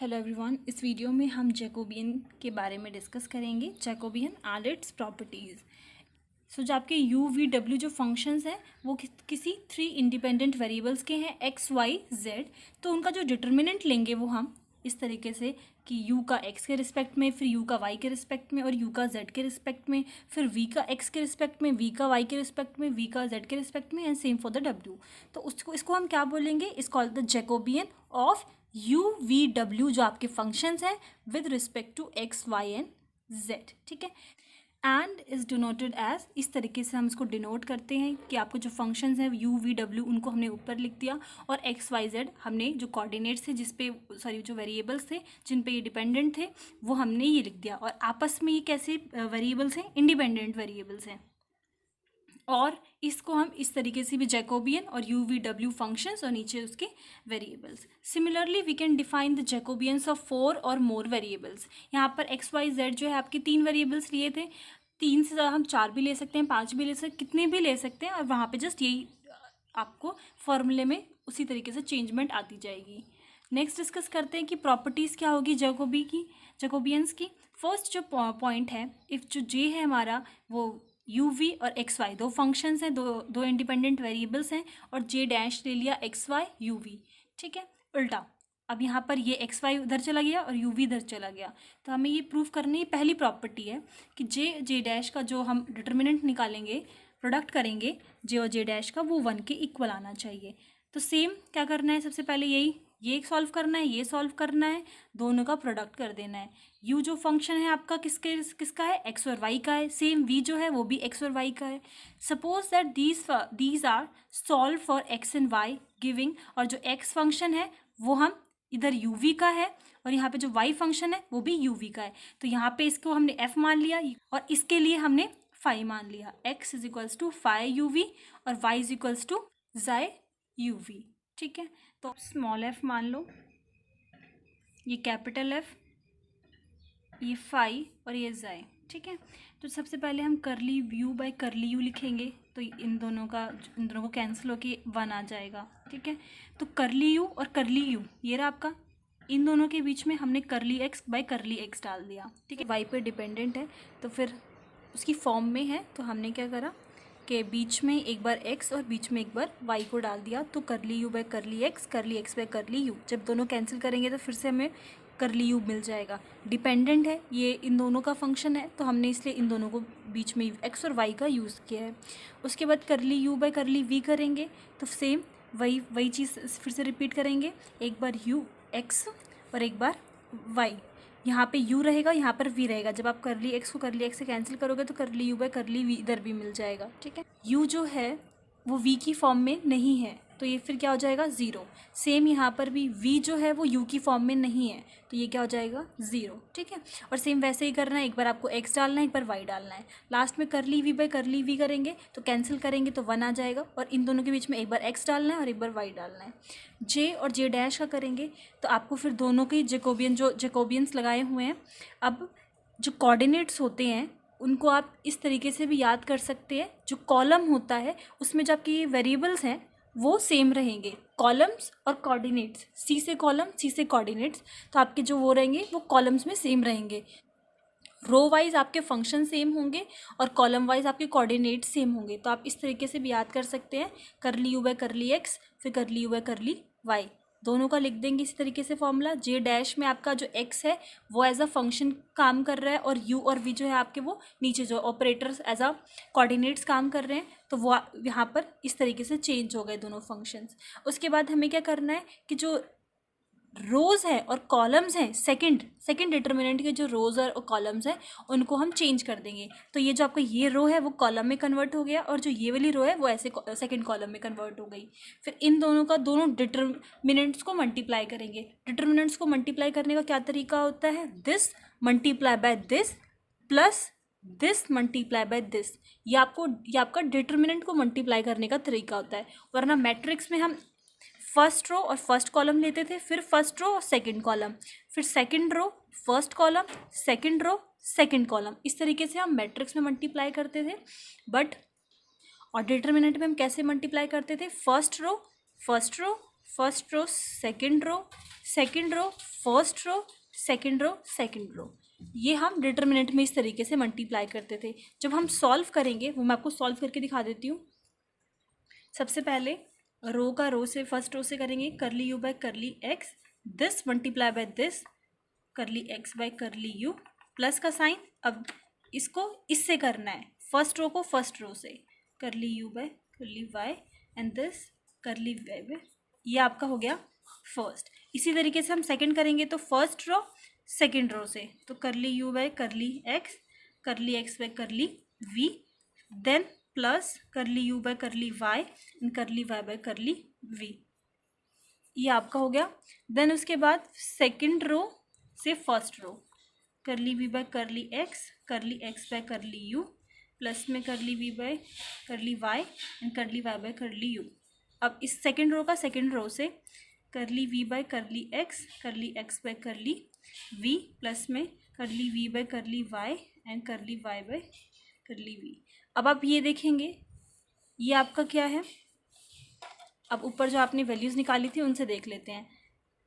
Hello everyone, इस video में हम जैकोबियन के बारे में डिस्कस करेंगे। Jacobian and its properties. So जो आपके यू वी डब्ल्यू जो फंक्शंस हैं वो किसी थ्री इंडिपेंडेंट वेरिएबल्स के हैं, एक्स वाई जेड। तो उनका जो डिटर्मिनेंट लेंगे वो हम इस तरीके से कि u का x के रिस्पेक्ट में, फिर u का y के रिस्पेक्ट में और u का z के रिस्पेक्ट में, फिर v का x के रिस्पेक्ट में, v का y के रिस्पेक्ट में, v का z के रिस्पेक्ट में, and same for the w। तो इसको हम क्या बोलेंगे? Is called the Jacobian of u v w जो आपके फंक्शंस हैं with respect to x y and z। ठीक है, एंड इज़ डिनोटेड एज, इस तरीके से हम इसको डिनोट करते हैं कि आपको जो फंक्शंस हैं यू वी डब्ल्यू उनको हमने ऊपर लिख दिया और एक्स वाई जेड हमने जो कोऑर्डिनेट्स थे जो वेरिएबल्स थे जिन पे ये डिपेंडेंट थे वो हमने ये लिख दिया। और आपस में ये कैसे वेरिएबल्स हैं? इंडिपेंडेंट वेरिएबल्स हैं। और इसको हम इस तरीके से भी जैकोबियन और यू वी डब्ल्यू फंक्शंस और नीचे उसके variables. Similarly we can define the Jacobians of 4 और मोर वेरिएबल्स। यहाँ पर एक्स वाई जेड जो है आपके 3 वेरिएबल्स लिए थे, 3 से ज़्यादा हम 4 भी ले सकते हैं, 5 भी ले सकते हैं, कितने भी ले सकते हैं। और वहाँ पे जस्ट यही आपको फॉर्मूले में उसी तरीके से चेंजमेंट आती जाएगी। नेक्स्ट डिस्कस करते हैं कि प्रॉपर्टीज़ क्या होगी जैकोबियंस की। फर्स्ट जो पॉइंट है, इफ़ जो जे है हमारा वो यू वी और एक्स वाई दो फंक्शंस हैं, दो इंडिपेंडेंट वेरिएबल्स हैं और जे डैश ले लिया एक्स वाई यू वी। ठीक है, उल्टा अब यहाँ पर ये एक्स वाई उधर चला गया और यू वी इधर चला गया। तो हमें ये प्रूव करने की पहली प्रॉपर्टी है कि जे डैश का जो हम डिटर्मिनेंट निकालेंगे, प्रोडक्ट करेंगे जे और जे डैश का, वो 1 के इक्वल आना चाहिए। तो सेम क्या करना है? सबसे पहले ये सॉल्व करना है, ये सॉल्व करना है, दोनों का प्रोडक्ट कर देना है। u जो फंक्शन है आपका किसका है? x और y का है। सेम v जो है वो भी x और y का है। Suppose that these are solved for x and y giving, और जो x फंक्शन है वो हम इधर uv का है और यहाँ पे जो y फंक्शन है वो भी uv का है। तो यहाँ पे इसको हमने f मान लिया और इसके लिए हमने फाई मान लिया। x is equals to phi uv और y इज इक्वल्स टू जाई uv। ठीक है, तो स्मॉल f मान लो, ये कैपिटल F, ये फाई और ये जाई। ठीक है, तो सबसे पहले हम करली यू बाय करली यू लिखेंगे तो इन दोनों को कैंसिल होके 1 आ जाएगा। ठीक है, तो करली यू और करली यू ये रहा आपका, इन दोनों के बीच में हमने करली एक्स बाय करली एक्स डाल दिया। ठीक है, वाई पे डिपेंडेंट है तो फिर उसकी फॉर्म में है, तो हमने क्या करा कि बीच में एक बार x और बीच में एक बार y को डाल दिया। तो curly u by curly x by curly you, जब दोनों कैंसिल करेंगे तो फिर से हमें करली यू मिल जाएगा। डिपेंडेंट है, ये इन दोनों का फंक्शन है तो हमने इसलिए इन दोनों को बीच में x और y का यूज़ किया है। उसके बाद करली यू बाय करली v करेंगे तो सेम वही चीज़ फिर से रिपीट करेंगे, एक बार u x और एक बार y। यहाँ पे u रहेगा, यहाँ पर v रहेगा। जब आप करली x को करली x से कैंसिल करोगे तो करली u बाय करली v इधर भी मिल जाएगा। ठीक है, u जो है वो v की फॉर्म में नहीं है तो ये फिर क्या हो जाएगा? 0। सेम यहाँ पर भी v जो है वो u की फॉर्म में नहीं है तो ये क्या हो जाएगा? 0। ठीक है, और सेम वैसे ही करना है, एक बार आपको x डालना है, एक बार y डालना है। लास्ट में करली v बाय करली v करेंगे तो कैंसिल करेंगे तो 1 आ जाएगा और इन दोनों के बीच में एक बार x डालना है और एक बार y डालना है। j और j डैश का करेंगे तो आपको फिर दोनों के जैकोबियंस लगाए हुए हैं। अब जो कोऑर्डिनेट्स होते हैं उनको आप इस तरीके से भी याद कर सकते हैं, जो कॉलम होता है उसमें जो आपके वेरिएबल्स हैं वो सेम रहेंगे, कॉलम्स और कोऑर्डिनेट्स, सी से कॉलम सी से कोऑर्डिनेट्स, तो आपके जो वो रहेंगे वो कॉलम्स में सेम रहेंगे। रो वाइज आपके फंक्शन सेम होंगे और कॉलम वाइज आपके कोऑर्डिनेट सेम होंगे। तो आप इस तरीके से भी याद कर सकते हैं, करली यू बाय करली एक्स फिर करली यू बाय करली वाई, दोनों का लिख देंगे इसी तरीके से फॉर्मूला। जे डैश में आपका जो एक्स है वो एज अ फंक्शन काम कर रहा है और यू और वी जो है आपके वो नीचे जो ऑपरेटर्स एज अ कोऑर्डिनेट्स काम कर रहे हैं, तो वो यहाँ पर इस तरीके से चेंज हो गए दोनों फंक्शंस। उसके बाद हमें क्या करना है कि जो रोज़ है और कॉलम्स हैं, सेकंड डिटर्मिनेंट के जो रोज़ और कॉलम्स हैं उनको हम चेंज कर देंगे। तो ये जो आपका ये रो है वो कॉलम में कन्वर्ट हो गया और जो ये वाली रो है वो ऐसे सेकंड कॉलम में कन्वर्ट हो गई। फिर इन दोनों डिटर्मिनेंट्स को मल्टीप्लाई करेंगे। डिटर्मिनेंट्स को मल्टीप्लाई करने का क्या तरीका होता है? This multiply by this plus this multiply by this. ये आपका डिटर्मिनेंट को मल्टीप्लाई करने का तरीका होता है। वरना मैट्रिक्स में हम फर्स्ट रो और फर्स्ट कॉलम लेते थे, फिर फर्स्ट रो और सेकंड कॉलम, फिर second row first column, second row second column, इस तरीके से हम मैट्रिक्स में मल्टीप्लाई करते थे। बट और डिटर्मिनेंट में हम कैसे मल्टीप्लाई करते थे? First row first row second row, second row first row, second row second row. ये हम डिटर्मिनेंट में इस तरीके से मल्टीप्लाई करते थे। जब हम सॉल्व करेंगे, वो मैं आपको सॉल्व करके दिखा देती हूँ। सबसे पहले रो का रो से, फर्स्ट रो से करेंगे curly u by curly x, this multiply by this curly x by curly u, plus का साइन। अब इसको इससे करना है, फर्स्ट रो को फर्स्ट रो से, curly u by curly y and this curly y by, ये आपका हो गया फर्स्ट। इसी तरीके से हम सेकंड करेंगे, तो फर्स्ट रो सेकंड रो से, तो curly u by curly x by curly v, then plus curly u by curly y and curly y by curly v, ये आपका हो गया। देन उसके बाद सेकंड रो से first row, curly v by curly x by curly u, plus में curly v by curly y and curly y by curly u. अब इस सेकंड रो का सेकंड रो से curly v by curly x by curly v, plus में curly v by curly y and curly y by curly v. अब आप ये देखेंगे, ये आपका क्या है। अब ऊपर जो आपने वैल्यूज़ निकाली थी उनसे देख लेते हैं।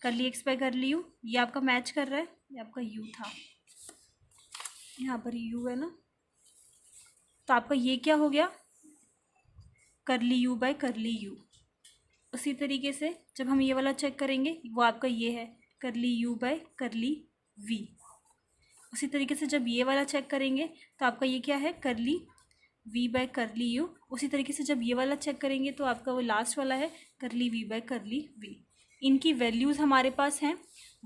करली एक्स बाय करली यू, ये आपका मैच कर रहा है, ये आपका यू था, यहाँ पर यू है ना, तो आपका ये क्या हो गया, करली यू बाय करली यू। उसी तरीके से जब हम ये वाला चेक करेंगे, वो आपका ये है करली यू बाय करली वी। उसी तरीके से जब ये वाला चेक करेंगे तो आपका ये क्या है, करली वी बाय करली यू। उसी तरीके से जब ये वाला चेक करेंगे तो आपका वो लास्ट वाला है करली वी बाय करली वी। इनकी वैल्यूज़ हमारे पास हैं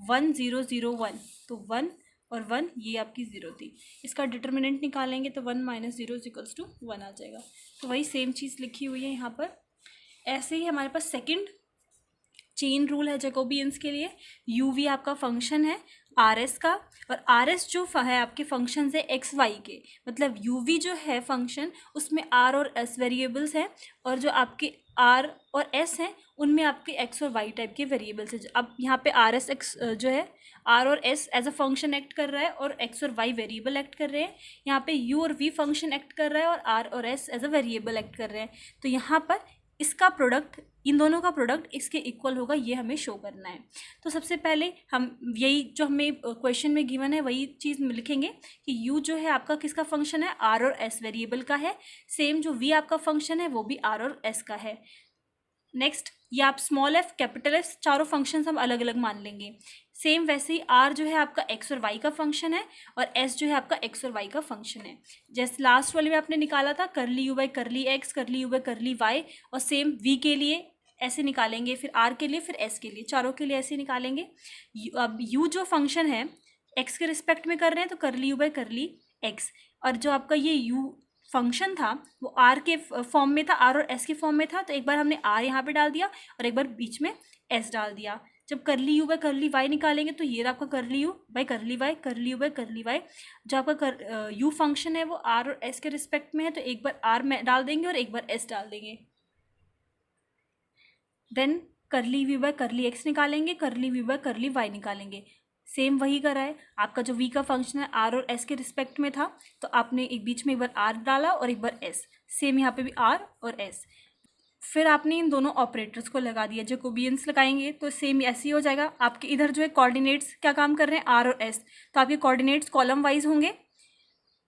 1 0 0 1, तो 1 और 1 ये आपकी 0 थी। इसका डिटर्मिनेंट निकालेंगे तो 1 - 0 = 1 आ जाएगा। तो वही सेम चीज़ लिखी हुई है यहाँ पर। ऐसे ही हमारे पास सेकंड चेन रूल है जैकोबियंस के लिए। यू वी आपका फंक्शन है आर एस का, और आर एस जो है आपके फंक्शन है एक्स वाई के, मतलब यू वी जो है फंक्शन उसमें आर और एस वेरिएबल्स हैं, और जो आपके आर और एस हैं उनमें आपके एक्स और वाई टाइप के वेरिएबल्स हैं। अब यहाँ पे आर एस एक्स जो है, आर और s as a function act कर रहा है और एक्स और वाई वेरिएबल एक्ट कर रहे हैं। यहाँ पे यू और वी फंक्शन एक्ट कर रहा है और आर और s as a variable act कर रहे हैं। तो यहाँ पर इसका प्रोडक्ट, इन दोनों का प्रोडक्ट इसके इक्वल होगा, ये हमें शो करना है। तो सबसे पहले हम यही जो हमें क्वेश्चन में गिवन है वही चीज़ लिखेंगे कि यू जो है आपका किसका फंक्शन है, आर और एस वेरिएबल का है। सेम जो वी आपका फंक्शन है वो भी आर और एस का है। नेक्स्ट, ये आप स्मॉल एफ कैपिटल एफ चारों फंक्शंस हम अलग अलग मान लेंगे। सेम वैसे ही आर जो है आपका एक्स और वाई का फंक्शन है और एस जो है आपका एक्स और वाई का फंक्शन है। जैसे लास्ट वाले में आपने निकाला था करली यू बाई करली एक्स, करली यू बाई करली वाई, और सेम वी के लिए ऐसे निकालेंगे, फिर आर के लिए, फिर एस के लिए, चारों के लिए ऐसे निकालेंगे। अब यू जो फंक्शन है एक्स के रिस्पेक्ट में कर रहे हैं तो करली यू बाई करली एक्स, और जो आपका ये यू फंक्शन था वो आर के फॉर्म में था, आर और एस के फॉर्म में था, तो एक बार हमने आर यहाँ पे डाल दिया और एक बार बीच में एस डाल दिया। जब करली यू बाय करली वाई निकालेंगे तो ये आपका करली यू बाय करली वाई, करली यू बाय करली वाई। जो आपका यू फंक्शन है वो आर और एस के रिस्पेक्ट में है, तो एक बार आर में डाल देंगे और एक बार एस डाल देंगे। देन करली वी बाय करली एक्स निकालेंगे, करली वी बाय करली वाई निकालेंगे। सेम वही करा है, आपका जो वी का फंक्शन है आर और एस के रिस्पेक्ट में था, तो आपने एक बीच में एक बार आर डाला और एक बार एस, सेम यहाँ पे भी आर और एस। फिर आपने इन दोनों ऑपरेटर्स को लगा दिया, जैकोबियंस लगाएंगे तो सेम ऐसे ही हो जाएगा। आपके इधर जो है कोऑर्डिनेट्स क्या काम कर रहे हैं, आर और एस, तो आपके कोऑर्डिनेट्स कॉलम वाइज होंगे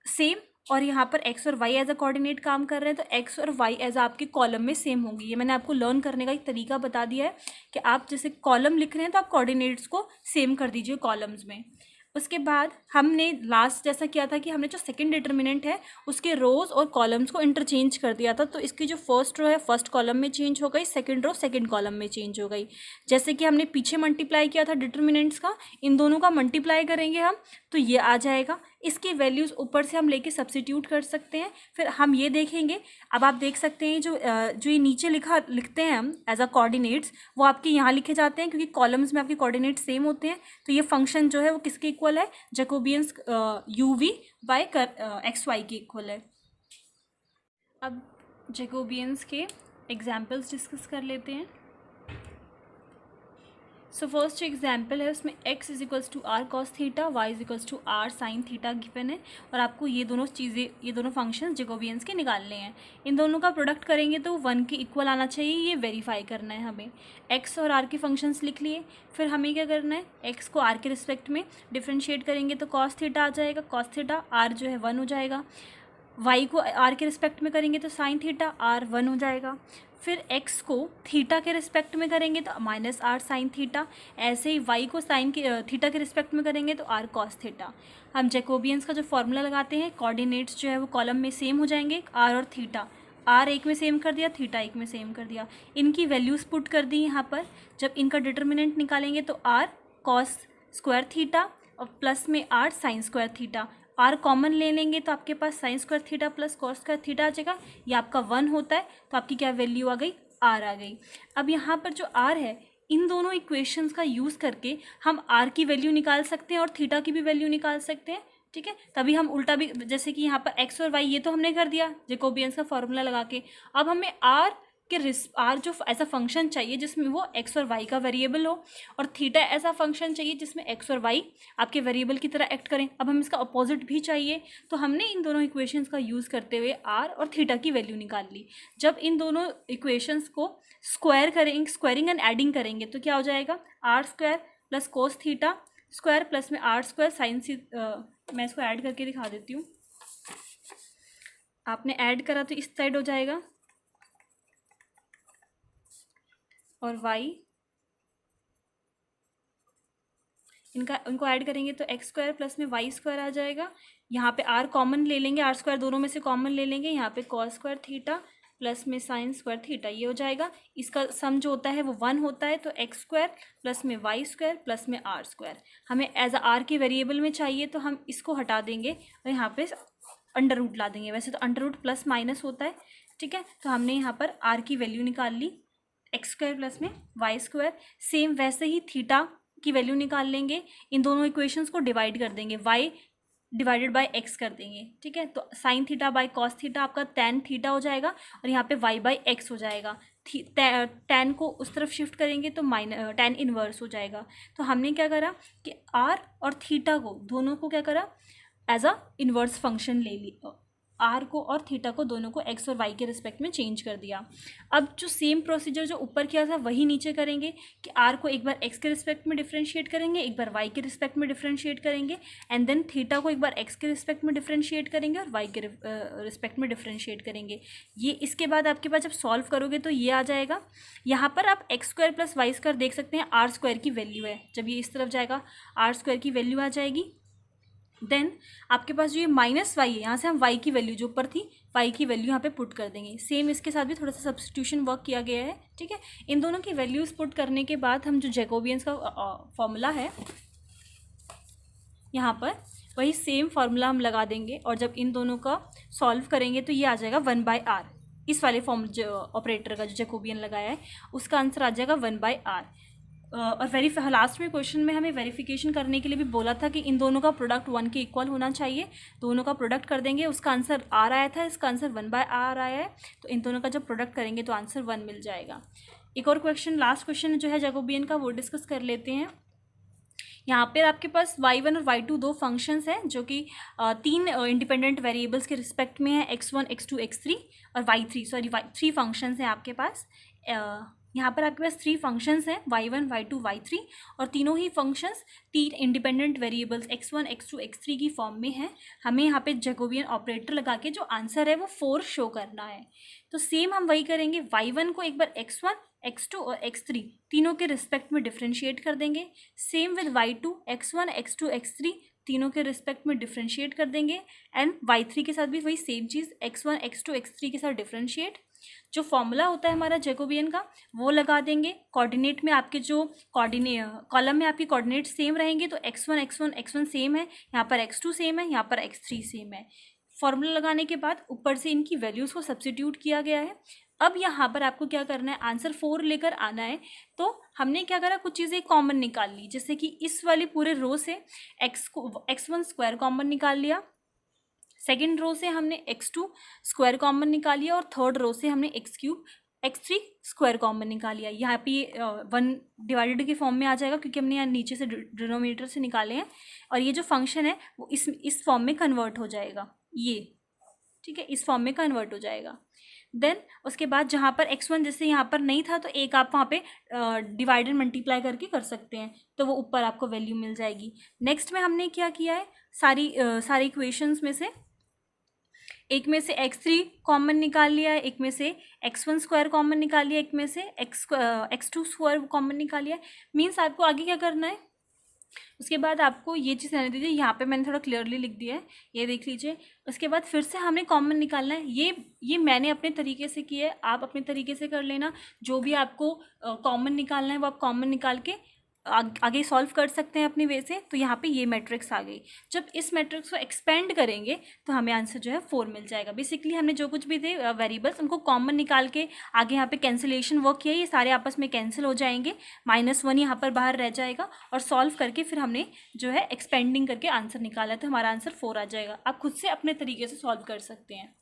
सेम, और यहाँ पर एक्स और वाई एज अ कोऑर्डिनेट काम कर रहे हैं, तो एक्स और वाई एज आपके कॉलम में सेम होंगे। ये मैंने आपको लर्न करने का एक तरीका बता दिया है कि आप जैसे कॉलम लिख रहे हैं तो आप कोऑर्डिनेट्स को सेम कर दीजिए कॉलम्स में। उसके बाद हमने लास्ट जैसा किया था कि हमने जो सेकंड डिटर्मिनेंट है उसके रोज़ और कॉलम्स को इंटरचेंज कर दिया था, तो इसकी जो फर्स्ट रो है फर्स्ट कॉलम में चेंज हो गई, सेकंड रो सेकंड कॉलम में चेंज हो गई। जैसे कि हमने पीछे मल्टीप्लाई किया था डिटर्मिनेंट्स का, इन दोनों का मल्टीप्लाई करेंगे हम तो ये आ जाएगा। इसकी वैल्यूज़ ऊपर से हम लेके सब्सिट्यूट कर सकते हैं। फिर हम ये देखेंगे, अब आप देख सकते हैं जो ये नीचे लिखते हैं हम एज अ कोऑर्डिनेट्स, वो आपके यहाँ लिखे जाते हैं क्योंकि कॉलम्स में आपके कोऑर्डिनेट्स सेम होते हैं। तो ये फंक्शन जो है वो किसके इक्वल है, Jacobians u v by x y के इक्वल है। अब जैकोबियंस के एग्जाम्पल्स डिस्कस कर लेते हैं। सो फर्स्ट जो एग्जाम्पल है उसमें x is equals to r cos theta, y is equals to r sine theta given है और आपको ये दोनों चीज़ें, ये दोनों फंक्शन जैकोबियंस के निकालने हैं। इन दोनों का प्रोडक्ट करेंगे तो 1 के इक्वल आना चाहिए, ये वेरीफाई करना है हमें। x और r के फंक्शंस लिख लिए, फिर हमें क्या करना है, x को r के रिस्पेक्ट में डिफ्रेंशिएट करेंगे तो कॉस थीटा आ जाएगा, कॉस थीटा r जो है 1 हो जाएगा। y को r के रिस्पेक्ट में करेंगे तो साइन थीटा r 1 हो जाएगा। फिर x को थीटा के रिस्पेक्ट में करेंगे तो माइनस आर साइन थीटा। ऐसे ही y को साइन के थीटा के रिस्पेक्ट में करेंगे तो r कॉस थीटा। हम जैकोबियंस का जो फॉर्मूला लगाते हैं, कोऑर्डिनेट्स जो है वो कॉलम में सेम हो जाएंगे, r और थीटा। r एक में सेम कर दिया, थीटा एक में सेम कर दिया, इनकी वैल्यूज़ पुट कर दी यहाँ पर। जब इनका डिटर्मिनेंट निकालेंगे तो r कॉस स्क्वायर थीटा और प्लस में r sine square theta. r common ले लेंगे तो आपके पास sine square theta plus cos square theta आ जाएगा, ये आपका 1 होता है तो आपकी क्या वैल्यू आ गई, r आ गई। अब यहाँ पर जो r है, इन दोनों इक्वेशंस का यूज़ करके हम r की वैल्यू निकाल सकते हैं और थीटा की भी वैल्यू निकाल सकते हैं, ठीक है। तभी हम उल्टा भी, जैसे कि यहाँ पर x और y ये तो हमने कर दिया जैकोबियंस का फॉर्मूला लगा के। अब हमें r जो ऐसा फंक्शन चाहिए जिसमें वो x और y का वेरिएबल हो, और थीटा ऐसा फंक्शन चाहिए जिसमें x और y आपके वेरिएबल की तरह एक्ट करें। अब हम इसका अपोजिट भी चाहिए, तो हमने इन दोनों इक्वेशंस का यूज़ करते हुए r और थीटा की वैल्यू निकाल ली। जब इन दोनों इक्वेशंस को स्क्वायर करेंगे, स्क्वायरिंग एंड एडिंग करेंगे तो क्या हो जाएगा, r square plus cos theta square plus में आर स्क्वायर साइन मैं इसको ऐड करके दिखा देती हूँ। आपने ऐड करा तो इस साइड हो जाएगा, और y इनको ऐड करेंगे तो एक्स स्क्वायर प्लस में वाई स्क्वायर आ जाएगा। यहाँ पे r कॉमन ले लेंगे, r स्क्वायर दोनों में से कॉमन ले लेंगे, यहाँ पे कॉस स्क्वायर थीटा प्लस में साइन स्क्वायर थीटा, ये हो जाएगा। इसका सम जो होता है वो 1 होता है, तो एक्स स्क्वायर प्लस में वाई स्क्वायर प्लस में आर स्क्वायर हमें एज अ r के वेरिएबल में चाहिए, तो हम इसको हटा देंगे और यहाँ पे अंडर रूट ला देंगे। वैसे तो अंडर रूट प्लस माइनस होता है, ठीक है। तो हमने यहाँ पर r की वैल्यू निकाल ली, एक्स स्क्वायर प्लस में वाई स्क्वायर। सेम वैसे ही थीटा की वैल्यू निकाल लेंगे, इन दोनों इक्वेशंस को डिवाइड कर देंगे, y डिवाइडेड बाय x कर देंगे, ठीक है। तो sine theta by cos theta आपका टैन थीटा हो जाएगा, और यहाँ पे y बाय x हो जाएगा। टैन को उस तरफ शिफ्ट करेंगे तो टैन इनवर्स हो जाएगा। तो हमने क्या करा कि r और थीटा को दोनों को क्या करा, एज अ इनवर्स फंक्शन ले ली, r को और थीटा को दोनों को x और y के रिस्पेक्ट में चेंज कर दिया। अब जो सेम प्रोसीजर जो ऊपर किया था वही नीचे करेंगे कि r को एक बार x के रिस्पेक्ट में डिफरेंशिएट करेंगे, एक बार y के रिस्पेक्ट में डिफरेंशिएट करेंगे, एंड देन थीटा को एक बार x के रिस्पेक्ट में डिफरेंशिएट करेंगे और y के रिस्पेक्ट में डिफरेंशिएट करेंगे। ये इसके बाद आपके पास जब सॉल्व करोगे तो ये आ जाएगा। यहाँ पर आप x square plus y square देख सकते हैं, आर स्क्वायर की वैल्यू है, जब ये इस तरफ जाएगा आर स्क्वायर की वैल्यू आ जाएगी। देन आपके पास जो ये माइनस वाई है, यहाँ से हम वाई की वैल्यू जो ऊपर थी वाई की वैल्यू यहाँ पे पुट कर देंगे। सेम इसके साथ भी थोड़ा सा सब्स्टिट्यूशन वर्क किया गया है, ठीक है। इन दोनों की वैल्यूज़ पुट करने के बाद हम जो जैकोबियंस का फॉर्मूला है यहाँ पर वही सेम फार्मूला हम लगा देंगे, और जब इन दोनों का सॉल्व करेंगे तो ये आ जाएगा 1/r। इस वाले फॉर्म जो ऑपरेटर का जो जैकोबियन लगाया है उसका आंसर आ जाएगा 1/r। और लास्ट में क्वेश्चन में हमें वेरिफिकेशन करने के लिए भी बोला था कि इन दोनों का प्रोडक्ट 1 के इक्वल होना चाहिए। दोनों का प्रोडक्ट कर देंगे, उसका आंसर r आया था, इसका आंसर 1/r आया है, तो इन दोनों का जब प्रोडक्ट करेंगे तो आंसर 1 मिल जाएगा। एक और क्वेश्चन, लास्ट क्वेश्चन जो है जैकोबियन का, वो डिस्कस कर लेते हैं। यहाँ पर आपके पास y1 और y2 दो फंक्शंस हैं जो कि 3 इंडिपेंडेंट वेरिएबल्स के रिस्पेक्ट में है, x1 x2 x3 और y3 3 फंक्शंस हैं आपके पास। यहाँ पर आपके पास 3 फंक्शंस हैं, y1 y2 y3, और तीनों ही functions 3 independent variables x1 x2 x3 की फॉर्म में है। हमें यहाँ पे जैकोबियन ऑपरेटर लगा के जो आंसर है वो 4 शो करना है। तो सेम हम वही करेंगे, y1 को एक बार x1 x2 और x3 तीनों के रिस्पेक्ट में डिफ्रेंशिएट कर देंगे। Same with y2 x1 x2 x3 तीनों के रिस्पेक्ट में डिफ्रेंशिएट कर देंगे, एंड y3 के साथ भी वही सेम चीज़ x1 x2 x3 के साथ डिफ्रेंशिएट। जो फॉर्मूला होता है हमारा जैकोबियन का वो लगा देंगे। कोऑर्डिनेट में आपके जो कॉलम में आपके कोऑर्डिनेट सेम रहेंगे, तो x1 सेम है, यहाँ पर x2 सेम है, यहाँ पर x3 सेम है। फॉर्मूला लगाने के बाद ऊपर से इनकी वैल्यूज़ को सब्स्टिट्यूट किया गया है। अब यहाँ पर आपको क्या करना है, आंसर 4 लेकर आना है। तो हमने क्या करा, कुछ चीज़ें कॉमन निकाल ली, जैसे कि इस वाले पूरे रो से x1 स्क्वायर कॉमन निकाल लिया, सेकेंड रो से हमने x2 स्क्वायर कॉमन निकाल लिया, और थर्ड रो से हमने x3 x3 स्क्वायर कॉमन निकाल लिया, यहाँ पे 1 डिवाइडेड के फॉर्म में आ जाएगा क्योंकि हमने यहाँ नीचे से डिनोमिनेटर से निकाले हैं, और ये जो फंक्शन है वो इस फॉर्म में कन्वर्ट हो जाएगा, ये ठीक है, इस फॉर्म में कन्वर्ट हो जाएगा। देन उसके बाद जहाँ पर x1 जैसे यहाँ पर नहीं था तो एक आप वहाँ पे डिवाइड एंड मल्टीप्लाई करके कर सकते हैं, तो वो ऊपर आपको वैल्यू मिल जाएगी। नेक्स्ट में हमने क्या किया है, सारी इक्वेशंस में से एक में से x3 कॉमन निकाल लिया है, एक में से x1 स्क्वायर कॉमन निकाल लिया, एक में से x2 स्क्वायर कॉमन निकाल लिया। मीन्स आपको आगे क्या करना है, उसके बाद आपको ये चीज़ रहने दीजिए, यहाँ पे मैंने थोड़ा क्लियरली लिख दिया है, ये देख लीजिए। उसके बाद फिर से हमें कॉमन निकालना है, ये मैंने अपने तरीके से किया है, आप अपने तरीके से कर लेना। जो भी आपको कॉमन निकालना है वो आप कॉमन निकाल के आगे सॉल्व कर सकते हैं अपनी वे से। तो यहाँ पे ये मैट्रिक्स आ गई। जब इस मैट्रिक्स को एक्सपेंड करेंगे तो हमें आंसर जो है 4 मिल जाएगा। बेसिकली हमने जो कुछ भी थे वेरिएबल्स उनको कॉमन निकाल के आगे यहाँ पे कैंसिलेशन वर्क किया, ये सारे आपस में कैंसिल हो जाएंगे, -1 यहाँ पर बाहर रह जाएगा, और सॉल्व करके फिर हमने जो है एक्सपेंडिंग करके आंसर निकाला, तो हमारा आंसर 4 आ जाएगा। आप खुद से अपने तरीके से सॉल्व कर सकते हैं।